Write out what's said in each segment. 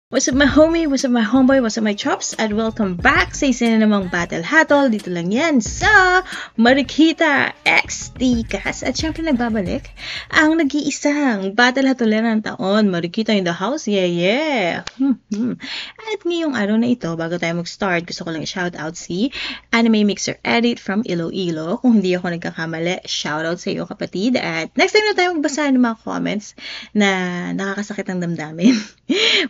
What's up my homie, what's up my homeboy, what's up my chops, at welcome back sa isa na namang Battle Hatol. Dito lang yan sa Marikita X Tikas. At syempre nagbabalik ang nag-iisang Battle Hatolan ng taon, Marikita in the house, yeah. At ngayong araw na ito, bago tayo mag-start, gusto ko lang i-shoutout si Anime Mixer Edit from Iloilo. Kung hindi ako nagkakamali, shoutout sa iyo kapatid. At next time na tayo magbasa ng mga comments na nakakasakit ang damdamin.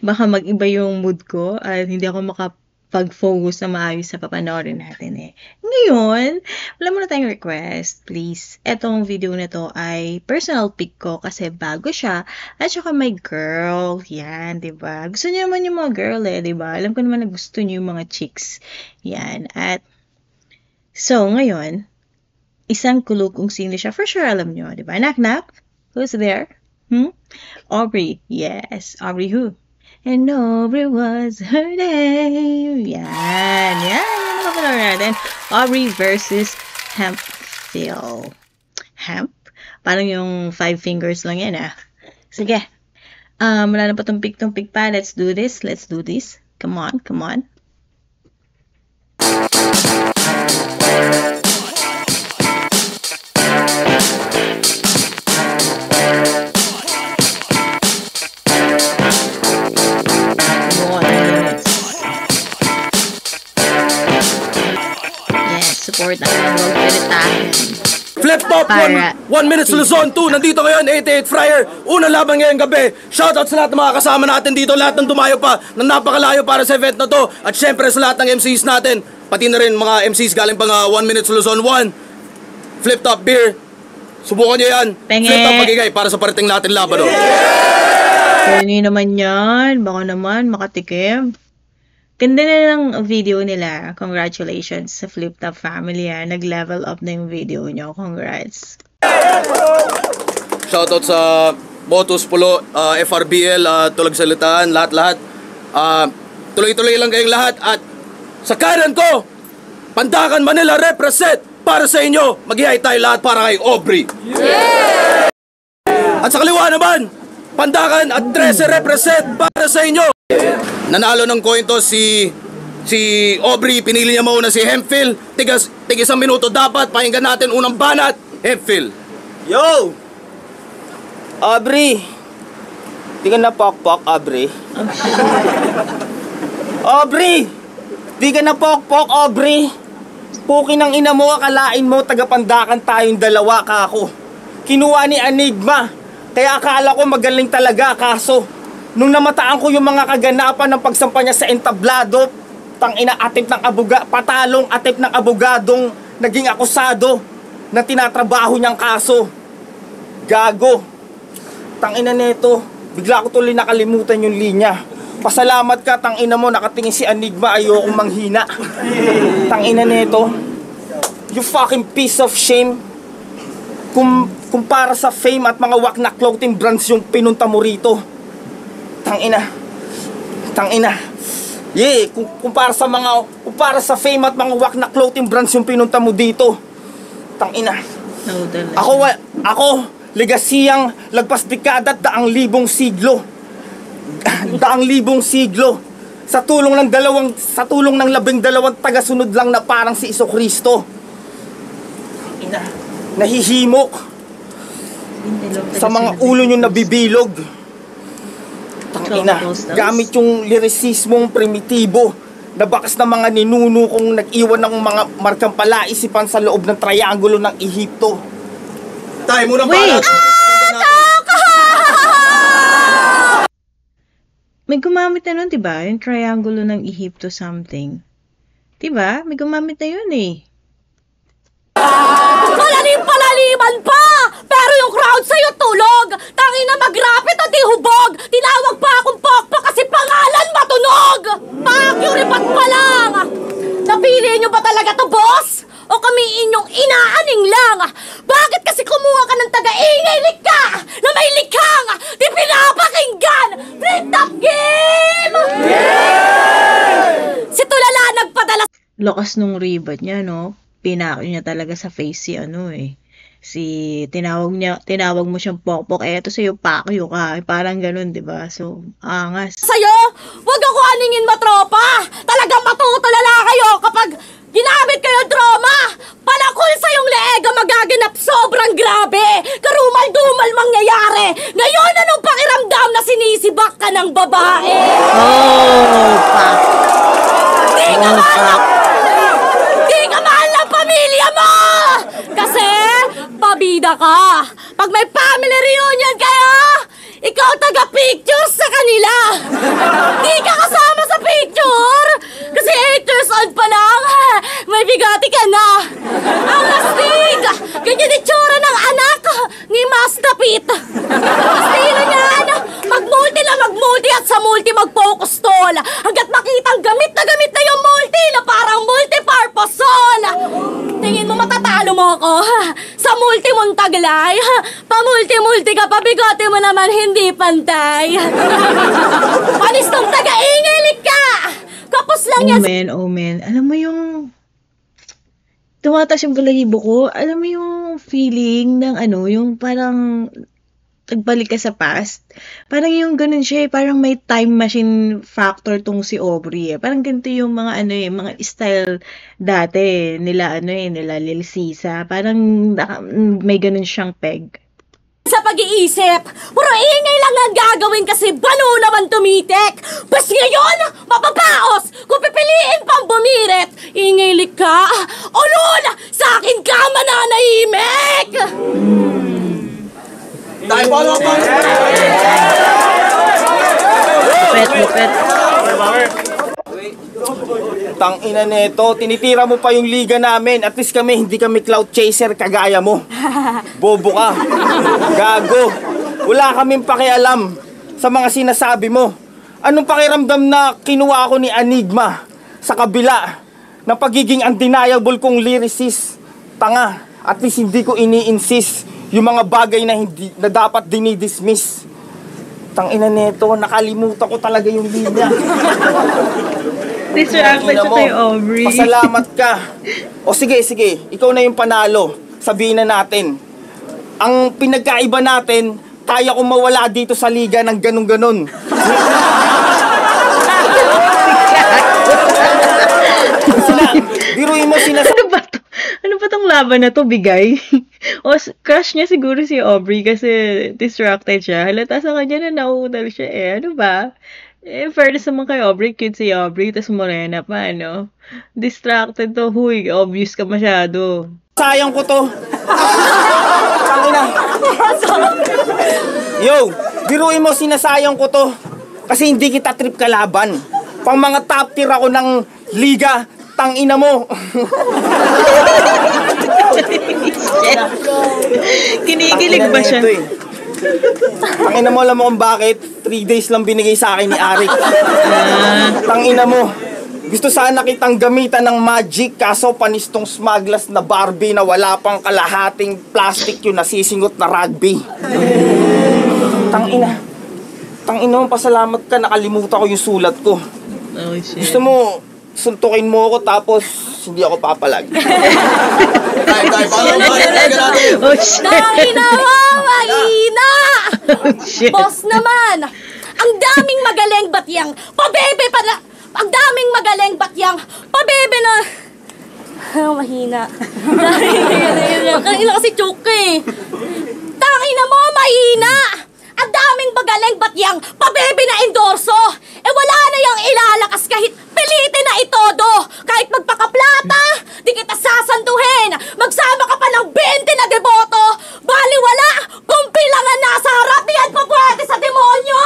Baka mag-iba yung mood ko at hindi ako makapag-focus na maayos sa papanoorin natin eh. Ngayon, wala muna tayong request, please. Etong video na to ay personal pick ko kasi bago siya at saka may girl. Yan, diba? Gusto niyo naman yung mga girl eh, diba? Alam ko naman na gusto niyo yung mga chicks. Yan. At so, ngayon, isang kulog kung sino siya. For sure, alam niyo, diba? Knock-knock? Who's there? Aubrey. Yes. Aubrey who? And Aubrey was her name. Yan. Yan. Napapanood natin. Aubrey versus Hemphill. Hemp? Parang yung 5 fingers lang yan ah. Sige. Wala na pa tumpik-tumpik pa. Let's do this. Let's do this. Come on. Come on. Support natin. Huwag pinitahin. Flip top, 1 minute sa Luzon 2. Nandito ngayon, 88 Fryer. Unang laban ngayong gabi. Shoutout sa lahat ng mga kasama natin dito. Lahat ng dumayo pa na napakalayo para sa event na to. At syempre sa lahat ng MCs natin. Pati na rin mga MCs galing pang 1 minute sa Luzon 1. Flip top beer. Subukan nyo yan. Penge. Flip top magigay para sa parating natin laban. Ano naman yan? Baka naman makatikim. Ganda na ng video nila. Congratulations sa Flip Top family. Nag-level up na yung video nyo. Congrats. Shoutout sa Botus Pulo, FRBL, Tulag Salitaan, lahat-lahat. Tuloy-tuloy lang kayong lahat. At sa kanan ko, Pandakan Manila represent para sa inyo. Mag-ihay tayo lahat para kay Aubrey. Yeah! At sa kaliwa naman, Pandakan at 13 represent para sa inyo. Nanalo ng coin to si Aubrey. Pinili niya mauna si Hemphill. Tig isang minuto dapat. Pakinggan natin unang banat. Hemphill. Yo! Aubrey! Di ka na pok-pok, Aubrey. Aubrey! Di ka na pok-pok, Aubrey. Puki ng ina mo, akalain mo tagapandakan tayong dalawa ka ako. Kinuha ni Enigma. Kaya akala ko magaling talaga, kaso nung namataan ko yung mga kaganapan ng pagsampa niya sa entablado, tangina atip ng patalong atip ng abogadong naging akusado na tinatrabaho niyang kaso. Gago. Tangina neto, bigla ko tuloy nakalimutan yung linya. Pasalamat ka, tangina mo, nakatingin si Enigma, ayokong manghina. Tangina neto, you fucking piece of shame. Kung para sa fame at mga wak na clothing brands yung pinunta mo rito. Tangina. Yeah, kung para sa fame at mga wak na clothing brands yung pinunta mo dito. Tangina. Ako, legasiyang lagpas dekada at daang libong siglo. Sa tulong ng 12 tagasunod lang na parang si Isokristo. Nahihimok sa mga ulo nyo nabibilog. Tangina, gamit yung lirisismong primitibo na bakas na mga ninuno kong nag-iwan ng mga markang palaisipan sa loob ng triangulo ng Ehipto. Tayo muna para. May gumamit na nun, diba? Yung triangulo ng Ehipto something. Diba? May gumamit na yun eh. Palaliman pa! Pero yung crowd sa'yo tulog! Tangina mag-rapid at ihubog! Tinawag pa akong pokpok kasi pangalan matunog! Pakuripat pa lang! Napili nyo ba talaga to, boss? O kami inyong inaaning lang? Bakit kasi kumuha ka ng taga-ingay lika na may likhang di pinapakinggan? Flip top game! Yeah! Si Tulala nagpadala. Lakas nung ribbon niya, no? Pinako niya talaga sa face si tinawag mo siyang pokpok, eto sa'yo pakyo ka. Parang ganun, di ba? So, angas. Sa'yo, wag ako aningin matropa. Talagang matutulala kayo kapag ginamit kayo drama. Palakol sa yung leeg ang magaganap, sobrang grabe. Karumal-dumal mangyayari. Ngayon, anong pakiramdam na sinisibak ka ng babae? Oh, pak. Di ka mahal! Di ka mahal ng pamilya mo! Kasi, pabida ka. Pag may family reunion kayo, ikaw taga-pictures sa kanila. Di ka kasama sa picture. Kasi 8 years old pa lang, may bigati ka na. Ang astig! Ganyan itsura ng anak ni Mastapit. Estilo niyan, magmulti at sa multi mag-focus tol. Hanggat makitang gamit na yung multi na parang multi-purpose sol. Tingin mo matatalo mo ako? Sa multi mong taglay? Pa-multi-multi ka, pabigati mo naman hindi pantay. Panistong taga-ingilig ka! Kapos lang yan. Omen. Alam mo yung tumataas yung balahibo ko. Alam mo yung feeling ng yung parang nagbalik ka sa past. Parang yung ganun siya parang may time machine factor tong si Aubrey Parang ganito yung mga mga style dati nila nila Lil Sisa. Parang may ganun siyang peg. Sa pag-iisip, puro ingay lang ang gagawin kasi balo naman tumitik. Bas ngayon, mapapaos kung pipiliin pang bumirit. Ingay ka, ulol, sa akin ka mananahimik. Lupet. Tangina neto, tinitira mo pa yung liga namin. At least hindi kami cloud chaser kagaya mo. Bobo ka. Gago. Wala kaming pakialam sa mga sinasabi mo. Anong pakiramdam na kinuha ako ni Enigma sa kabila ng pagiging undeniable kong lyricist? Tanga. At least hindi ko ini-insist yung mga bagay na dapat dinidismiss. Tangina neto, nakalimutan ko talaga yung linya. Distracted siya kay Aubrey. Pasalamat ka. O sige, ikaw na yung panalo. Sabihin na natin. Ang pinagkaiba natin, kaya kong mawala dito sa liga ng ganun-ganun. Biruin mo Ano ba tong laban na to, bigay? O, crush niya siguro si Aubrey kasi distracted siya. Halata sa kanya na nauutal siya Ano ba? Fairness naman kay Aubrey, cute si Aubrey, tas morena pa, Distracted to, huy, obvious ka masyado. Sayang ko to. Tangina. Yo, biruin mo sinasayang ko to. Kasi hindi kita trip kalaban. Pang mga top tier ako ng liga, tangina mo. Kinikilig ba siya? Tangina mo, alam mo kung bakit 3 days lang binigay sa akin ni Arik. Tangina mo, gusto sana kitang gamitan ng magic, kaso panistong smugglers na Barbie na wala pang kalahating plastic yung nasisingot na rugby. Tangina mo, pasalamat ka, nakalimutan ko yung sulat ko. Oh, shit. Gusto mo suntukin mo ako tapos hindi ako papalag. Oh, shit. Tangina mo, mahina! Oh, shit. Boss naman, ang daming magaling batyang pabebe pala. Ang daming magaling batyang pabebe na... mahina. Kanina kasi choke Tangina mo, mahina! Ang daming magaling batyang pabebe na endorso. Wala na yung ilalakas kahit pilitin na itodo. Kahit magpakaplata, di kita sasanduhin. Magsama ka pa ng 20 na deboto. Baliwala, kumpi lang ang nasa harap. Yan pa pwede sa demonyo.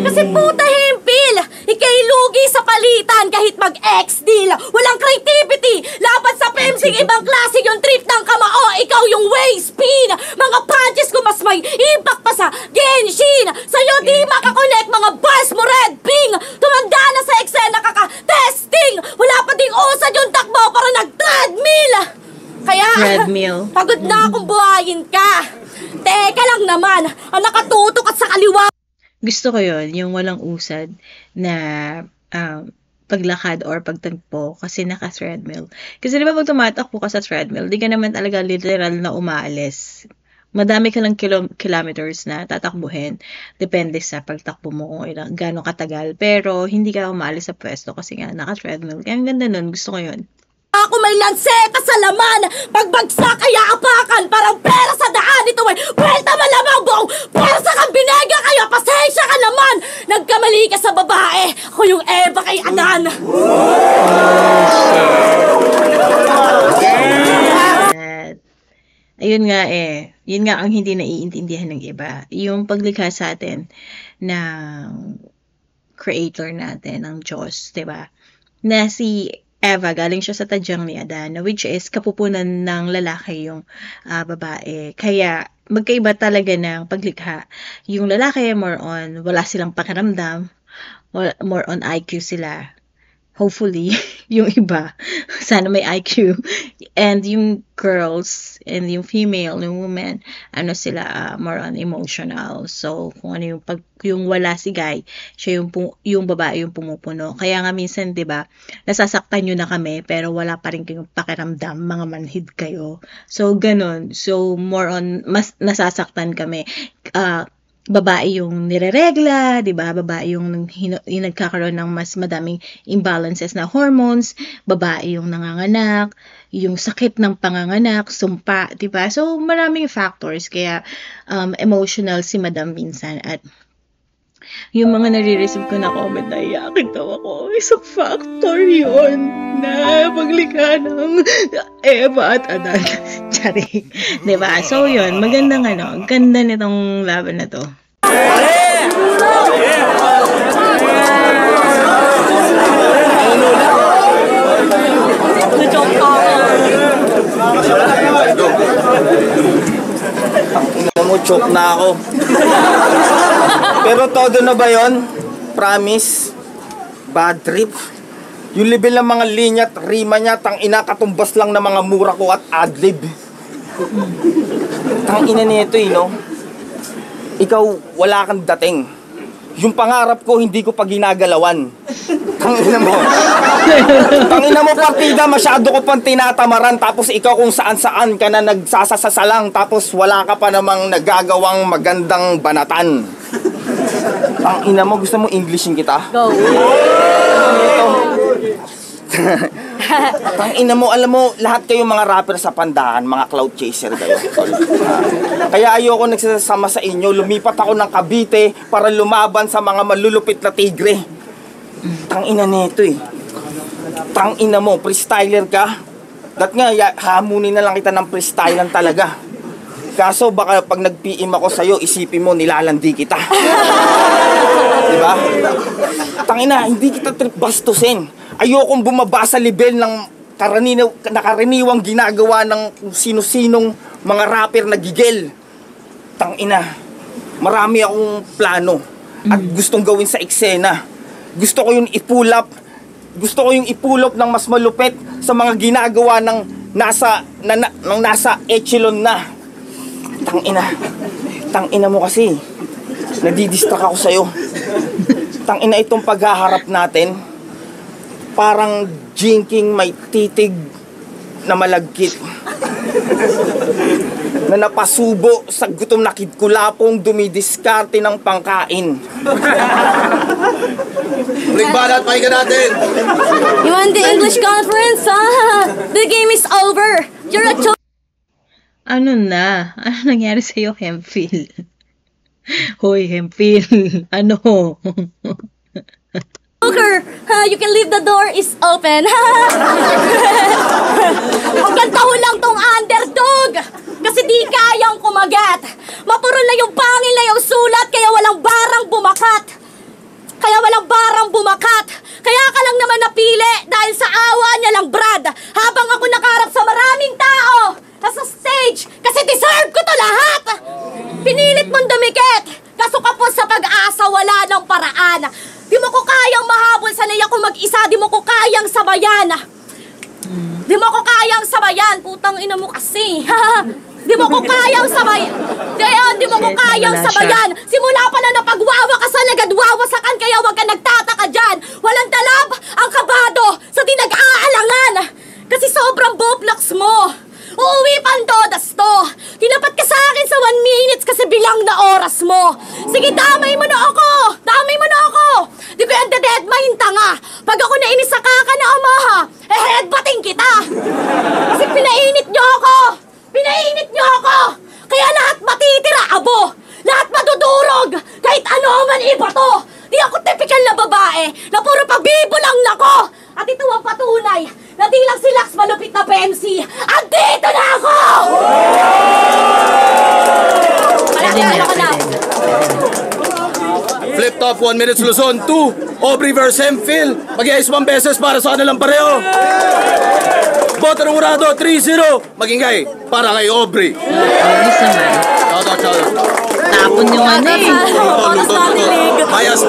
Kasi puta himpil, ikay lugi sa palitan kahit mag-ex-deal. Walang creativity, laban sa pemsing ibang klase yung trip ng kamao. Ikaw yung waist spin. Mga punches ko mas may impact pa sa Genshin. Sa'yo di makakonect mga bars mo red ping. Tumanda na sa eksena kaka-testing. Wala pa ding usad yung takbo para nag-treadmill. Kaya, Treadmill. pagod na akong buhayin ka. Teka lang naman, ang nakatutok at sa kaliwa. Gusto ko yon yung walang usad na paglakad or pagtagpo kasi naka-treadmill. Kasi di ba pag tumatakbo ka sa treadmill, di ka naman talaga literal na umaalis. Madami ka lang kilometers na tatakbuhin. Depende sa pagtakbo mo kung gano'ng katagal. Pero hindi ka umaalis sa pwesto kasi nga naka-treadmill. Kaya ang ganda nun. Gusto ko yun. Ako may lanseta sa laman. Pagbagsak kaya apakan. Parang pera sa daan. Ito ay kwenta malamang buong pera sa kabinega. Kaya pasensya ka naman. Nagkamali ka sa babae. Ako yung Eva kay Adan. Ayun nga yun nga ang hindi naiintindihan ng iba. Yung paglikha sa atin ng creator natin, ng Diyos, diba? Na si Eva, galing siya sa tadyang ni Adan, which is kapupunan ng lalaki yung babae. Kaya magkaiba talaga ng paglikha. Yung lalaki, more on, wala silang pakiramdam, more on IQ sila. Hopefully, yung iba, sana may IQ. And yung girls, and yung female, yung women, sila, more on emotional. So, kung ano yung wala si guy, siya yung babae yung pumupuno. Kaya nga minsan, di ba, nasasaktan nyo na kami, pero wala pa rin kayong pakiramdam, mga manhid kayo. So, ganun. So, more on, mas nasasaktan kami. Babae yung nireregla, di ba? Babae yung nagkakaroon ng mas madaming imbalances na hormones, babae yung nanganganak, yung sakit ng panganganak, sumpa, di ba? So, maraming factors, kaya emotional si Madam minsan. At yung mga nare-receive ko na comment na iyakin daw ako, isang factor yun na paglikha ng Eva at Adan. Tsari. Diba? So yun, magandang ganda nitong laban na to. Choke na ako. Pero todo na ba yon? Promise? Bad trip? Yung level ng mga linya at rima niya, tang-ina, katumbas lang ng mga mura ko at adlib. Tang-ina nito no? Ikaw, wala kang dating. Yung pangarap ko, hindi ko pa ginagalawan. Tangina mo. Tangina mo, partida, masyado ko pang tinatamaran. Tapos ikaw kung saan-saan ka na nagsasasalang. Tapos wala ka pa namang nagagawang magandang banatan. Tangina mo, gusto mo Englishin kita? Go. Tangina mo, alam mo, lahat kayo mga rapper sa Pandakan, mga cloud chaser kayo. Kaya ayoko nagsasama sa inyo. Lumipat ako ng Cavite para lumaban sa mga malulupit na tigre. Tangina nito Tangina mo, freestyler ka. Dat nga, hamunin na lang kita ng freestylan talaga. Kaso baka pag nag-PM ako sa'yo, isipin mo nilalandi kita. Diba? Tangina, hindi kita trip bastusin. Ayokong bumaba sa level ng nakaraniwang ginagawa ng sino-sinong mga rapper na gigil. Tangina, marami akong plano at gustong gawin sa eksena. Gusto ko yung i-pull up. Gusto ko yung i-pull up ng mas malupit sa mga ginagawa ng nasa echelon na. Tangina mo kasi. Nadidistract ako sa'yo. Tangina itong paghaharap natin. Parang jinking may titig na malagkit. Na napasubo sa gutom na kidkulapong dumidiskarte ng pangkain. Balik balat, pakinggan natin. You want the English conference, The game is over. You're a Ano nangyari sa'yo, Hemphill? Hoy, Hemphill. Ano? joker. You can leave the door is open. Hanggang taon lang tong underdog. Kasi di kayang kumagat. Mapuro na yung pangil na yung sulat, kaya walang barang bumakat. Kaya ka lang naman napili dahil sa awa niya lang, Brad. Habang ako nakaharap sa maraming tao, nasa stage, kasi deserve ko to lahat. Pinilit mong dumikit, kaso kapos sa pag-asa, wala ng paraan. Di mo ko kayang mahabol, sanay ako mag-isa, di mo ko kayang sabayan. Putang ina mo kasi. Di mo ko kayang sabayan. Simula pa na napagwawa ka sa nagadwawasakan, kaya wag ka nagtataka dyan. Walang talab ang tanga! Pag ako nainis sa kaka na amaha, headbutting kita! Kasi pinainit niyo ako! Pinainit niyo ako! Kaya lahat matitira, abo! Lahat madudurog! Kahit ano man iba to! Di ako typical na babae na puro pabibulang nako! At ito ang patunay na di lang si Lax malupit na PMC! Andito na ako! Flip top, 1 minute Luzon. 2, Aubrey versus Hemphill. Mag-iayos 1 beses para sa kanilang pareho. Boto ng urado, 3-0. Magingay para kay Aubrey. Ayos naman. Shout out. Tapon yung ano eh. Bias.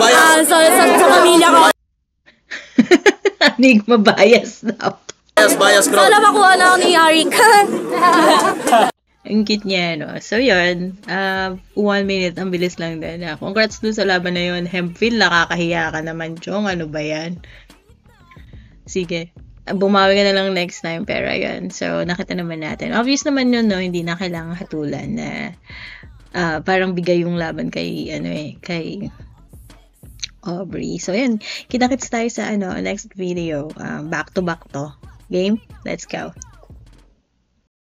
Sa pamilya ko. Enigma bias daw. Bias, crowd. Sana makuha na ako ni Arik. Ang cute niya, no? So, yun. 1 minute. Ang bilis lang din. Congrats dun sa laban na yun. Hemphill, nakakahiya ka naman, Chong. Ano ba yan? Sige. Bumawi ka na lang next time. Pero, yun. So, nakita naman natin. Obvious naman yun, no? Hindi na kailangan hatulan na parang bigay yung laban kay, kay Aubrey. So, yun. Kita-kits tayo sa, next video. Back to back to. Game? Let's go.